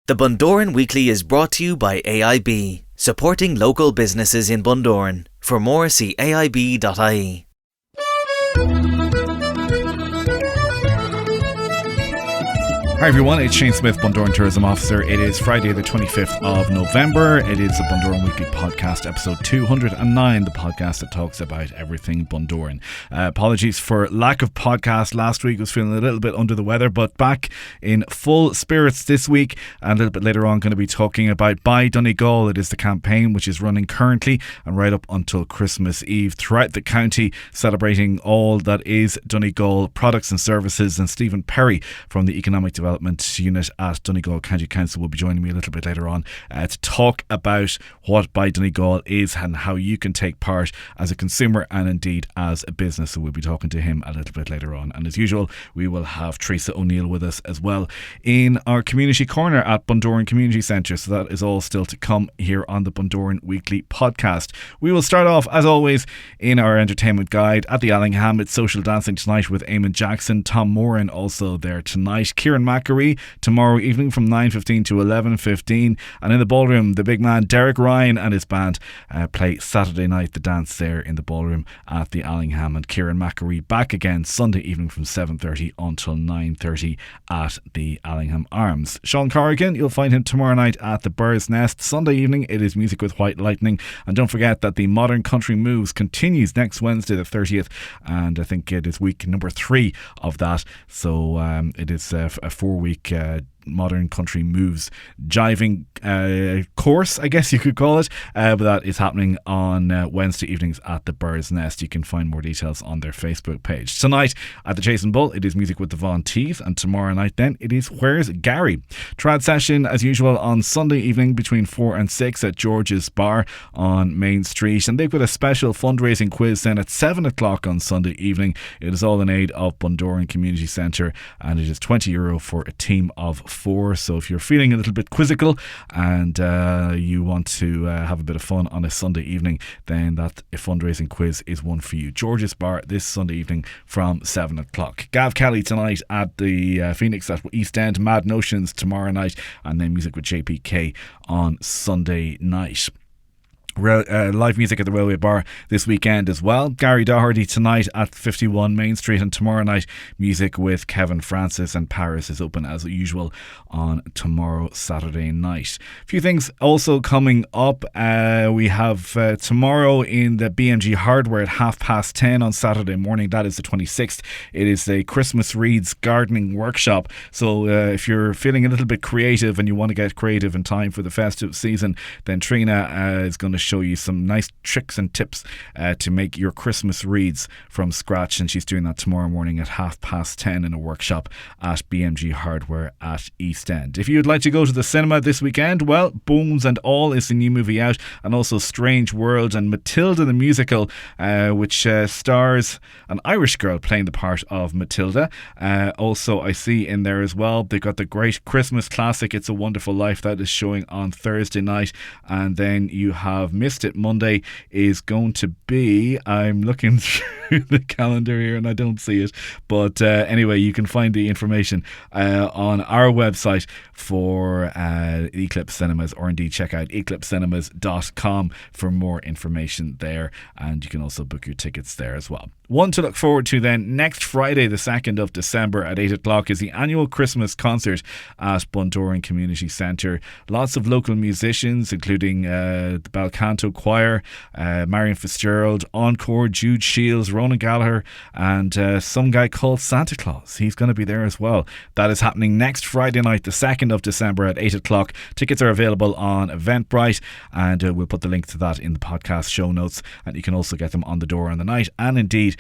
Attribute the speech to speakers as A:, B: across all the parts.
A: The Bundoran Weekly is brought to you by AIB, supporting local businesses in Bundoran. For more, see aib.ie.
B: Hi everyone, it's Shane Smyth, Bundoran Tourism Officer. It is Friday the 25th of November. It is the Bundoran Weekly Podcast, episode 209, the podcast that talks about everything Bundoran. Apologies for lack of podcast last week. I was feeling a little bit under the weather, but back in full spirits this week. And a little bit later on, going to be talking about Buy Donegal. It is the campaign which is running currently and right up until Christmas Eve throughout the county, celebrating all that is Donegal products and services. And Stephen Perry from the Economic Development Unit at Donegal County Council will be joining me a little bit later on to talk about what Buy Donegal is and how you can take part as a consumer and indeed as a business. So we'll be talking to him a little bit later on. And as usual, we will have Teresa O'Neill with us as well in our community corner at Bundoran Community Centre. So that is all still to come here on the Bundoran Weekly Podcast. We will start off, as always, in our entertainment guide at the Allingham. It's social dancing tonight with Eamon Jackson, Tom Moran also there tonight, Kieran Mackery tomorrow evening from 9:15 to 11:15, and in the ballroom the big man Derek Ryan and his band play Saturday night the dance there in the ballroom at the Allingham, and Kieran Mackery back again Sunday evening from 7:30 until 9:30 at the Allingham Arms. Sean Corrigan, you'll find him tomorrow night at the Bird's Nest. Sunday evening it is Music with White Lightning, and don't forget that the Modern Country Moves continues next Wednesday the 30th, and I think it is week number 3 of that, so it is a 4-week Modern Country Moves jiving course, I guess you could call it, but that is happening on Wednesday evenings at the Bird's Nest. You can find more details on their Facebook page. Tonight at the Chase and Bull it is Music with the Von Teeth, and tomorrow night then it is Where's Gary? Trad session as usual on Sunday evening between 4 and 6 at George's Bar on Main Street, and they've got a special fundraising quiz then at 7 o'clock on Sunday evening. It is all in aid of Bundoran Community Centre, and it is €20 for a team of 4. So if you're feeling a little bit quizzical and you want to have a bit of fun on a Sunday evening, then that fundraising quiz is one for you. George's Bar this Sunday evening from 7 o'clock. Gav Kelly tonight at the Phoenix at East End. Mad Notions tomorrow night, and then Music with JPK on Sunday night. Live music at the Railway Bar this weekend as well. Gary Doherty tonight at 51 Main Street, and tomorrow night music with Kevin Francis, and Paris is open as usual on tomorrow Saturday night. A few things also coming up. We have tomorrow in the BMG Hardware at 10:30 on Saturday morning. That is the 26th. It is a Christmas Reads gardening workshop, so if you're feeling a little bit creative and you want to get creative in time for the festive season, then Trina is going to show you some nice tricks and tips to make your Christmas reads from scratch, and she's doing that tomorrow morning at 10:30 in a workshop at BMG Hardware at East End. If you'd like to go to the cinema this weekend, well, Bones and All is the new movie out, and also Strange World and Matilda the Musical, which stars an Irish girl playing the part of Matilda. Also I see in there as well they've got the great Christmas classic It's a Wonderful Life, that is showing on Thursday night, and then you have Missed It Monday is going to be, I'm looking through the calendar here and I don't see it, but anyway, you can find the information on our website for Eclipse Cinemas, or indeed check out eclipsecinemas.com for more information there, and you can also book your tickets there as well. One to look forward to then, next Friday the 2nd of December at 8 o'clock is the annual Christmas concert at Bundoran Community Centre. Lots of local musicians including the Belcanto Choir, Marion Fitzgerald, Encore, Jude Shields, Ronan Gallagher, and some guy called Santa Claus. He's going to be there as well. That is happening next Friday night the 2nd of December at 8 o'clock. Tickets are available on Eventbrite, and we'll put the link to that in the podcast show notes, and you can also get them on the door on the night, and indeed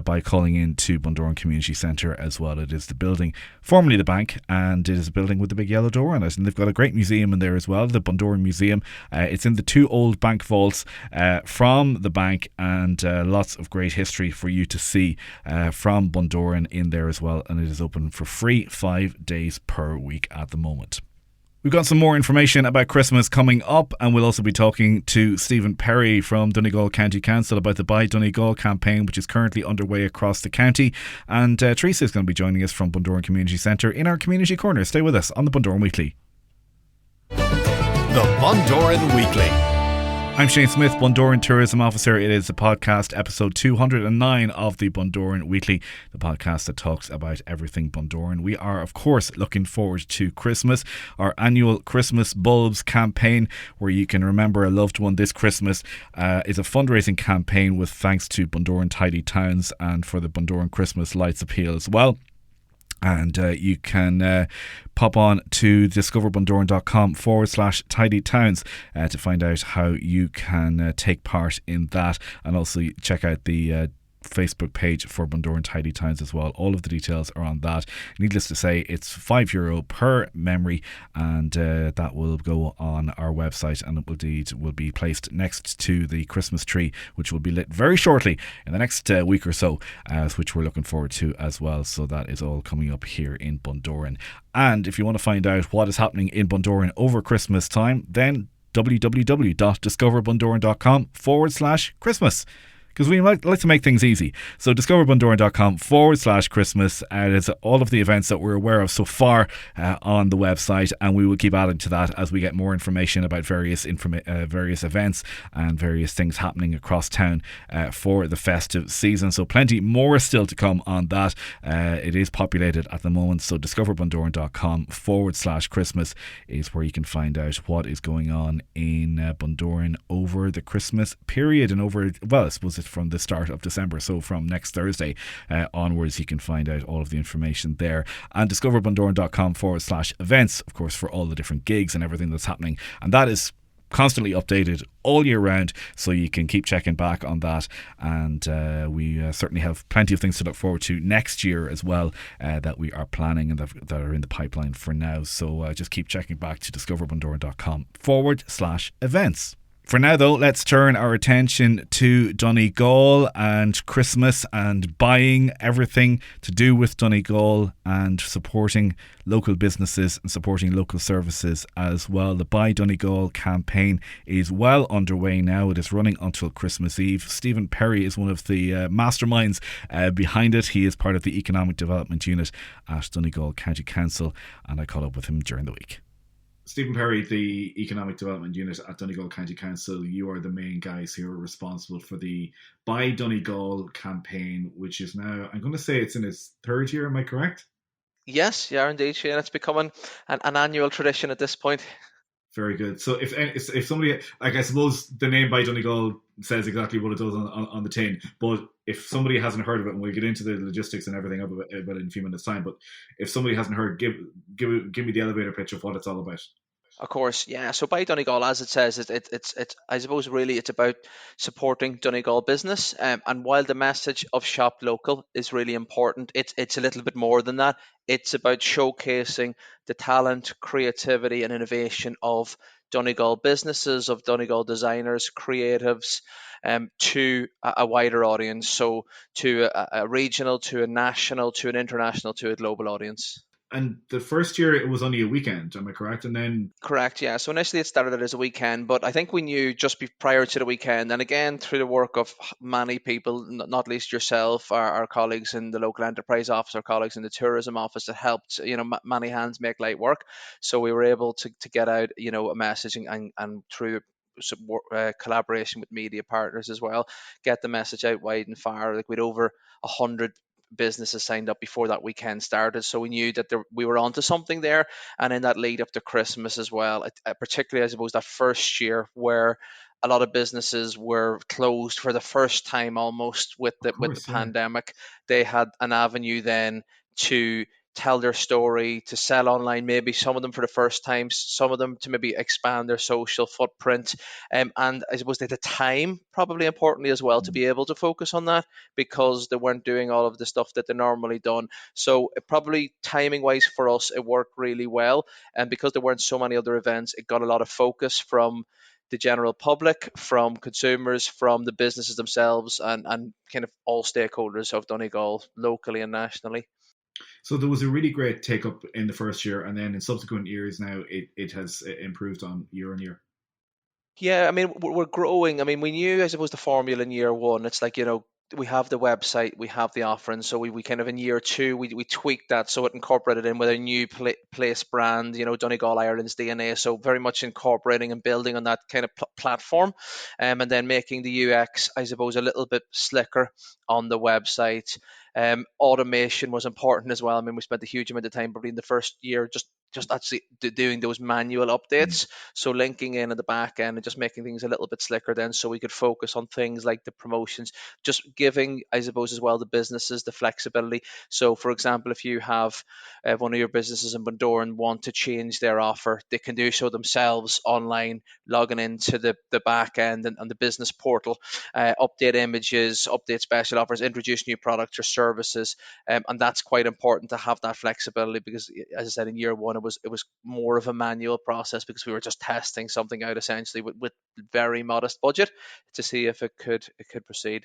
B: by calling in to Bundoran Community Centre as well. It is the building formerly the bank, and it is a building with a big yellow door on it, and they've got a great museum in there as well, the Bundoran Museum. It's in the 2 old bank vaults from the bank, and lots of great history for you to see from Bundoran in there as well, and it is open for free 5 days per week at the moment. We've got some more information about Christmas coming up, and we'll also be talking to Stephen Perry from Donegal County Council about the Buy Donegal campaign, which is currently underway across the county. And Teresa is going to be joining us from Bundoran Community Centre in our Community Corner. Stay with us on the Bundoran Weekly.
C: The Bundoran Weekly.
B: I'm Shane Smyth, Bundoran Tourism Officer. It is the podcast, episode 209 of the Bundoran Weekly, the podcast that talks about everything Bundoran. We are, of course, looking forward to Christmas, our annual Christmas Bulbs campaign, where you can remember a loved one this Christmas. Is a fundraising campaign with thanks to Bundoran Tidy Towns and for the Bundoran Christmas Lights Appeal as well. And you can pop on to discoverbundoran.com/tidy towns to find out how you can take part in that, and also check out the Facebook page for Bundoran Tidy Towns as well. All of the details are on that. Needless to say, it's €5 per memory, and that will go on our website, and it will be placed next to the Christmas tree, which will be lit very shortly in the next week or so, which we're looking forward to as well. So that is all coming up here in Bundoran. And if you want to find out what is happening in Bundoran over Christmas time, then www.discoverbundoran.com/Christmas. Because we like to make things easy. So discoverbundoran.com/Christmas is all of the events that we're aware of so far on the website, and we will keep adding to that as we get more information about various events and various things happening across town for the festive season. So plenty more still to come on that. It is populated at the moment, so discoverbundoran.com/Christmas is where you can find out what is going on in Bundoran over the Christmas period, and over, well, I suppose it's from the start of December, so from next Thursday onwards you can find out all of the information there. And discoverbundoran.com/events, of course, for all the different gigs and everything that's happening, and that is constantly updated all year round, so you can keep checking back on that. And we certainly have plenty of things to look forward to next year as well, that we are planning and that are in the pipeline for now. So just keep checking back to discoverbundoran.com/events. For now, though, let's turn our attention to Donegal and Christmas and buying, everything to do with Donegal and supporting local businesses and supporting local services as well. The Buy Donegal campaign is well underway now. It is running until Christmas Eve. Stephen Perry is one of the masterminds behind it. He is part of the Economic Development Unit at Donegal County Council, and I caught up with him during the week. Stephen Perry, the Economic Development Unit at Donegal County Council, you are the main guys who are responsible for the Buy Donegal campaign, which is now, I'm going to say it's in its third year, am I correct?
D: Yes, you are indeed, Shane. It's becoming an annual tradition at this point.
B: Very good. So if somebody, like, I suppose the name Buy Donegal says exactly what it does on the tin, but if somebody hasn't heard of it, and we'll get into the logistics and everything about it in a few minutes' time, but if somebody hasn't heard, give me the elevator pitch of what it's all about.
D: Of course, yeah. So Buy Donegal, as it says, it's I suppose really it's about supporting Donegal business. And while the message of shop local is really important, it's a little bit more than that. It's about showcasing the talent, creativity, and innovation of Donegal businesses, of Donegal designers, creatives, to a wider audience. So to a regional, to a national, to an international, to a global audience.
B: And the first year it was only a weekend, am I correct? And then
D: Correct, yeah. So initially it started as a weekend, but I think we knew just prior to the weekend, and again through the work of many people, not least yourself, our colleagues in the local enterprise office, our colleagues in the tourism office, that helped, many hands make light work. So we were able to get out, a message, and through collaboration with media partners as well, get the message out wide and far. Like we'd over 100 businesses signed up before that weekend started, so we knew that we were onto something there. And in that lead up to Christmas as well, particularly I suppose that first year where a lot of businesses were closed for the first time almost with the pandemic, they had an avenue then to tell their story, to sell online, maybe some of them for the first time, some of them to maybe expand their social footprint. And I suppose at the time, probably importantly as well, to be able to focus on that because they weren't doing all of the stuff that they normally done. So probably timing wise for us, it worked really well. And because there weren't so many other events, it got a lot of focus from the general public, from consumers, from the businesses themselves, and kind of all stakeholders of Donegal, locally and nationally.
B: So there was a really great take up in the first year, and then in subsequent years now it has improved on year.
D: Yeah, I mean, we're growing. I mean, we knew, I suppose, the formula in year one. It's like, we have the website, we have the offering. So we kind of in year two, we tweaked that so it incorporated in with a new place brand, Donegal Ireland's DNA. So very much incorporating and building on that kind of platform, and then making the UX, I suppose, a little bit slicker on the website. Automation was important as well. I mean, we spent a huge amount of time probably in the first year just actually doing those manual updates. So linking in at the back end and just making things a little bit slicker then, so we could focus on things like the promotions, just giving, I suppose, as well, the businesses the flexibility. So for example, if you have one of your businesses in Bundoran want to change their offer, they can do so themselves online, logging into the back end and the business portal, update images, update special offers, introduce new products or services. And that's quite important to have that flexibility, because as I said, in year one it was more of a manual process, because we were just testing something out essentially with very modest budget to see if it could proceed.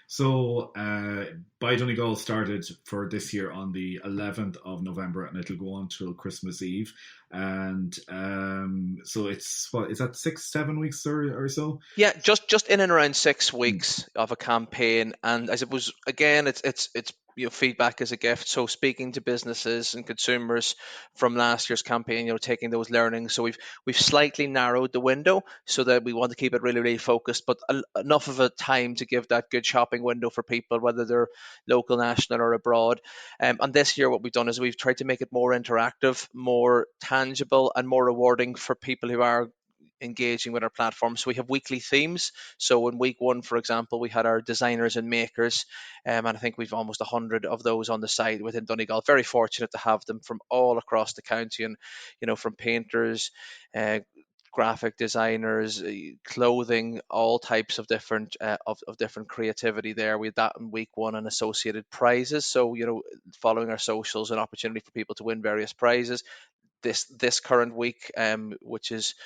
B: So, By Donegal started for this year on the 11th of November, and it'll go on till Christmas Eve. And so it's, what is that, 6, 7 weeks or so?
D: Yeah, just in and around six
B: Mm.
D: weeks of a campaign, and I suppose again, it's feedback is a gift. So speaking to businesses and consumers from last year's campaign, taking those learnings. So we've slightly narrowed the window so that we want to keep it really really focused, but enough of a time to give that good shopping window for people, whether they're local, national, or abroad. And this year, what we've done is we've tried to make it more interactive, more tangible, and more rewarding for people who are engaging with our platform. So we have weekly themes. So in week one, for example, we had our designers and makers, and I think we've almost 100 of those on the site within Donegal. Very fortunate to have them from all across the county, and from painters, uh, graphic designers, clothing, all types of different of different creativity there. We had that in week one, and associated prizes. So following our socials, an opportunity for people to win various prizes. This current week, which is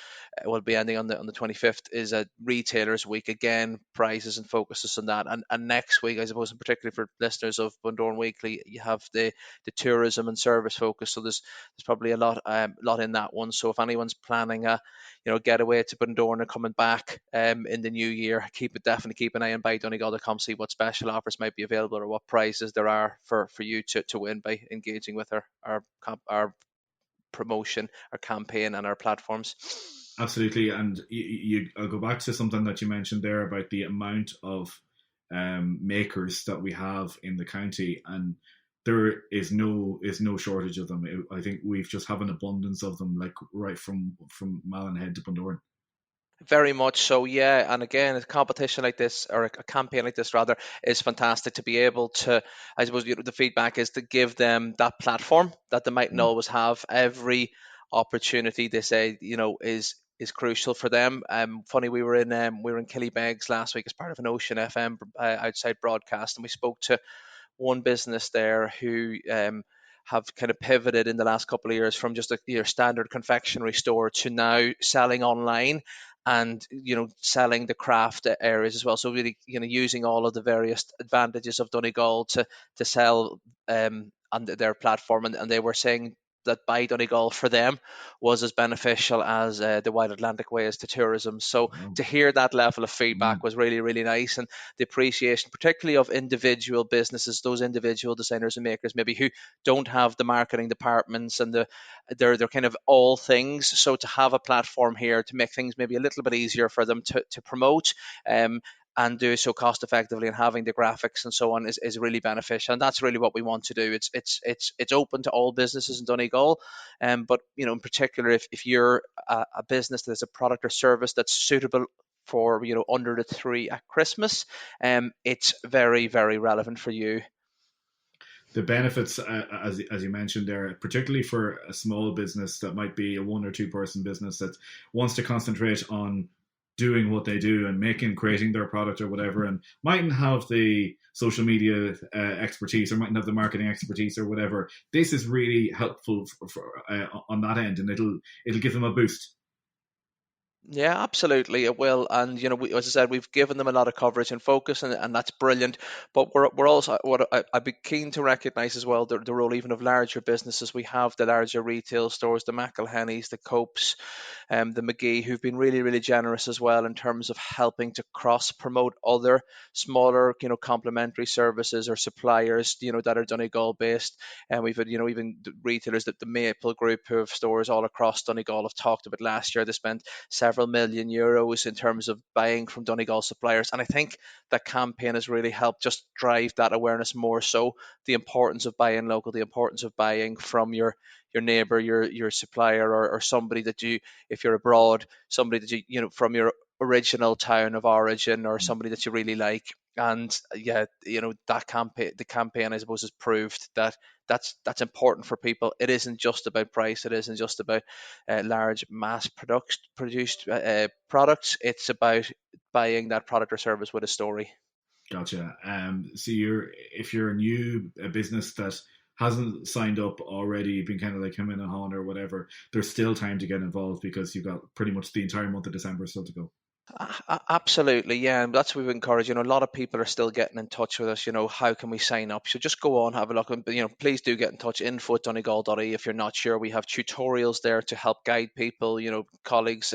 D: will be ending on the 25th, is a retailers week. Again, prizes and focuses on that. And next week, I suppose, and particularly for listeners of Bundoran Weekly, you have the tourism and service focus. So there's probably a lot in that one. So if anyone's planning a getaway to Bundoran and coming back in the new year, definitely keep an eye on Donegal.com, see what special offers might be available or what prizes there are for you to win by engaging with our promotion, our campaign, and our platforms.
B: Absolutely. And I'll go back to something that you mentioned there about the amount of makers that we have in the county, and there is no shortage of them. I think we've just have an abundance of them, like right from Malin to Bundoran.
D: Very much so, yeah. And again, a competition like this, or a campaign like this rather, is fantastic to be able to, I suppose, the feedback is to give them that platform that they mightn't
B: Mm.
D: always have. Every opportunity, they say, is crucial for them. Funny, we were in Killybegs last week as part of an Ocean FM outside broadcast, and we spoke to one business there who have kind of pivoted in the last couple of years from just a your standard confectionery store to now selling online, and selling the craft areas as well. So really, using all of the various advantages of Donegal to sell on their platform, and they were saying that Buy Donegal for them was as beneficial as the Wild Atlantic Way is to tourism. So
B: Wow.
D: to hear that level of
B: Mm.
D: feedback was really, really nice, and the appreciation, particularly of individual businesses, those individual designers and makers, maybe who don't have the marketing departments and they're kind of all things. So to have a platform here to make things maybe a little bit easier for them to promote. And do so cost effectively, and having the graphics and so on is really beneficial, and that's really what we want to do. It's open to all businesses in Donegal, but in particular, if you're a business that has a product or service that's suitable for under the tree at Christmas, it's very very relevant for you.
B: The benefits, as you mentioned there, particularly for a small business that might be a 1 or 2 person business that wants to concentrate on doing what they do and creating their product or whatever, and mightn't have the social media expertise, or mightn't have the marketing expertise or whatever. This is really helpful on that end, and it'll give them a boost.
D: Yeah, absolutely, it will. And as I said, we've given them a lot of coverage and focus, and that's brilliant. But we're also, what I'd be keen to recognise as well, the role even of larger businesses. We have the larger retail stores, the McElhennys, the Copes, the McGee, who've been really, really generous as well in terms of helping to cross promote other smaller, complementary services or suppliers, that are Donegal based. And we've had, even retailers that the Maple Group, who have stores all across Donegal, have talked about last year. They spent several million euros in terms of buying from Donegal suppliers. And I think that campaign has really helped just drive that awareness more so, the importance of buying local, the importance of buying from your neighbor, your supplier, or somebody that you, if you're abroad, somebody that from your original town of origin, or somebody that you really like. And yeah, that campaign, the campaign, I suppose, has proved that that's important for people. It isn't just about price. It isn't just about large mass produced products. It's about buying that product or service with a story.
B: Gotcha. So if you're a business that hasn't signed up already, been kind of like him in a hon or whatever, there's still time to get involved because you've got pretty much the entire month of December still to go.
D: Absolutely, yeah, and that's what we encourage. A lot of people are still getting in touch with us. How can we sign up? So just go on, have a look, and please do get in touch. info@donegal.ie if you're not sure. We have tutorials there to help guide people. Colleagues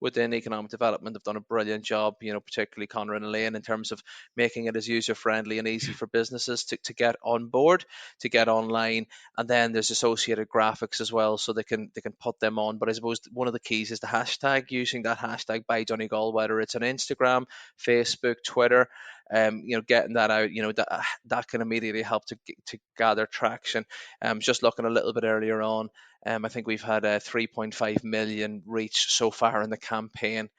D: within economic development have done a brilliant job. Particularly Conor and Elaine, in terms of making it as user friendly and easy for businesses to get on board, to get online. And then there's associated graphics as well, so they can put them on. But I suppose one of the keys is the hashtag, using that hashtag by Donegal, whether it's on Instagram, Facebook, Twitter. Getting that out, that can immediately help to gather traction. Just looking a little bit earlier on, I think we've had a 3.5 million reach so far in the campaign.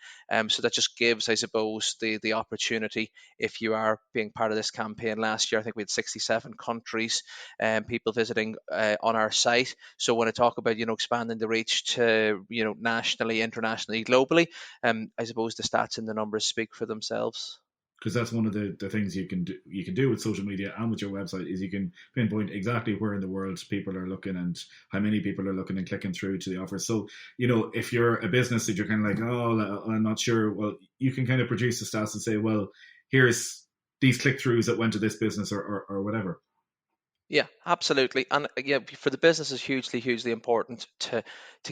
D: So that just gives, I suppose, the opportunity, if you are being part of this campaign. Last year, I think we had 67 countries, people visiting on our site. So when I talk about, expanding the reach to, nationally, internationally, globally, I suppose the stats and the numbers speak for themselves.
B: Because that's one of the things you can do with social media and with your website, is you can pinpoint exactly where in the world people are looking and how many people are looking and clicking through to the offers. So, if you're a business that you're kind of like, oh, I'm not sure, well, you can kind of produce the stats and say, well, here's these click-throughs that went to this business or whatever.
D: Yeah, absolutely. And for the business, is hugely, hugely important to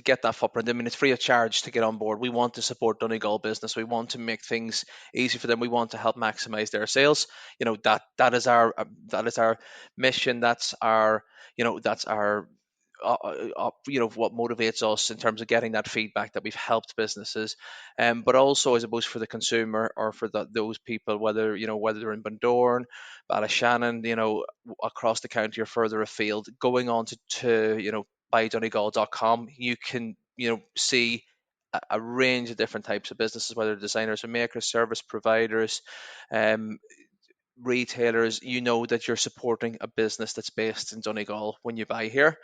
D: get that footprint. I mean, it's free of charge to get on board. We want to support Donegal business. We want to make things easy for them. We want to help maximize their sales. That is our mission. That's our what motivates us in terms of getting that feedback that we've helped businesses, but also, I suppose, for the consumer, or for those people, whether they're in Bundoran, Ballyshannon, across the county or further afield, going on to buydonegal.com, you can see a range of different types of businesses, whether designers and makers, service providers, retailers. That you're supporting a business that's based in Donegal when you buy here.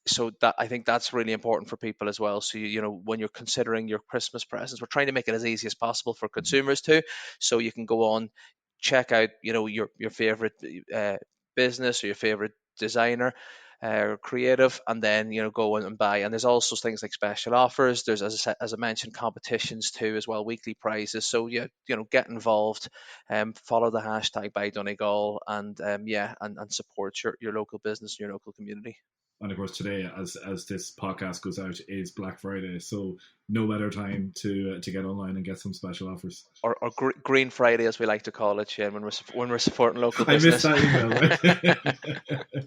D: So that, I think that's really important for people as well. So when you're considering your Christmas presents, we're trying to make it as easy as possible for consumers too. So you can go on, check out your favorite business or your favorite designer or creative, and then go in and buy. And there's also things like special offers. There's, as I mentioned, competitions too as well, weekly prizes. So get involved, follow the hashtag by Donegal, and and support your local business, your local community.
B: And of course, today, as this podcast goes out, is Black Friday, so no better time to get online and get some special offers.
D: Or Green Friday, as we like to call it, Shane, when we're supporting local business.
B: I missed that email.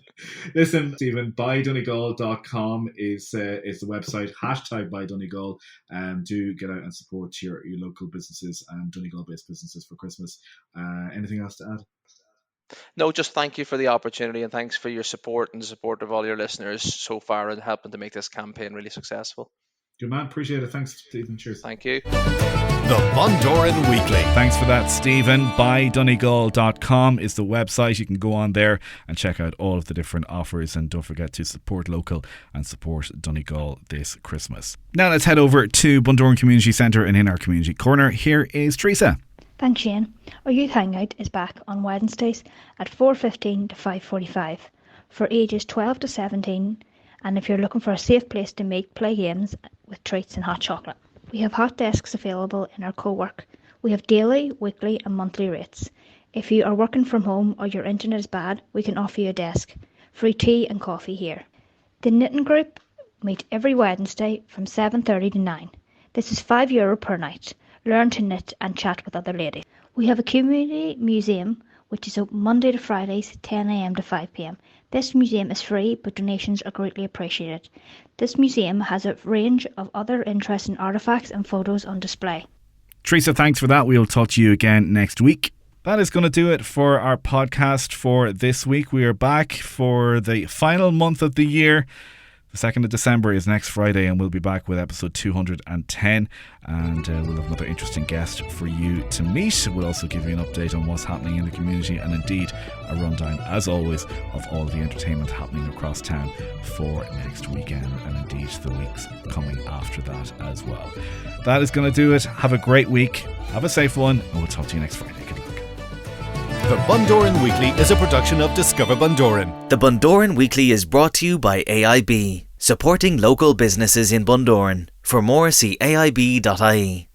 B: Listen, Stephen, buydonegal.com is the website. Hashtag buydonegal. Do get out and support your local businesses and Donegal-based businesses for Christmas. Anything else to add?
D: No, just thank you for the opportunity, and thanks for your support and the support of all your listeners so far in helping to make this campaign really successful.
B: Good man, appreciate it. Thanks, Stephen. Cheers.
D: Thank you.
C: The Bundoran Weekly.
B: Thanks for that, Stephen. Buydonegal.com is the website. You can go on there and check out all of the different offers, and don't forget to support local and support Donegal this Christmas. Now let's head over to Bundoran Community Centre, and in our community corner, here is Teresa.
E: Thanks, Shane. Our youth hangout is back on Wednesdays at 4:15 to 5:45 for ages 12 to 17, and if you're looking for a safe place to meet, play games with treats and hot chocolate. We have hot desks available in our co-work. We have daily, weekly and monthly rates. If you are working from home or your internet is bad, we can offer you a desk. Free tea and coffee here. The knitting group meet every Wednesday from 7:30 to 9. This is €5 per night. Learn to knit and chat with other ladies. We have a community museum which is open Monday to Fridays 10 a.m. to 5 p.m. This museum is free, but donations are greatly appreciated. This museum has a range of other interesting artefacts and photos on display.
B: Teresa, thanks for that. We'll talk to you again next week. That is going to do it for our podcast for this week. We are back for the final month of the year. The 2nd of December is next Friday, and we'll be back with episode 210, and we'll have another interesting guest for you to meet. We'll also give you an update on what's happening in the community, and indeed a rundown, as always, of all the entertainment happening across town for next weekend, and indeed the weeks coming after that as well. That is going to do it. Have a great week, have a safe one, and we'll talk to you next Friday. Good luck.
C: The Bundoran Weekly is a production of Discover Bundoran.
A: The Bundoran Weekly is brought to you by AIB, supporting local businesses in Bundoran. For more, see aib.ie.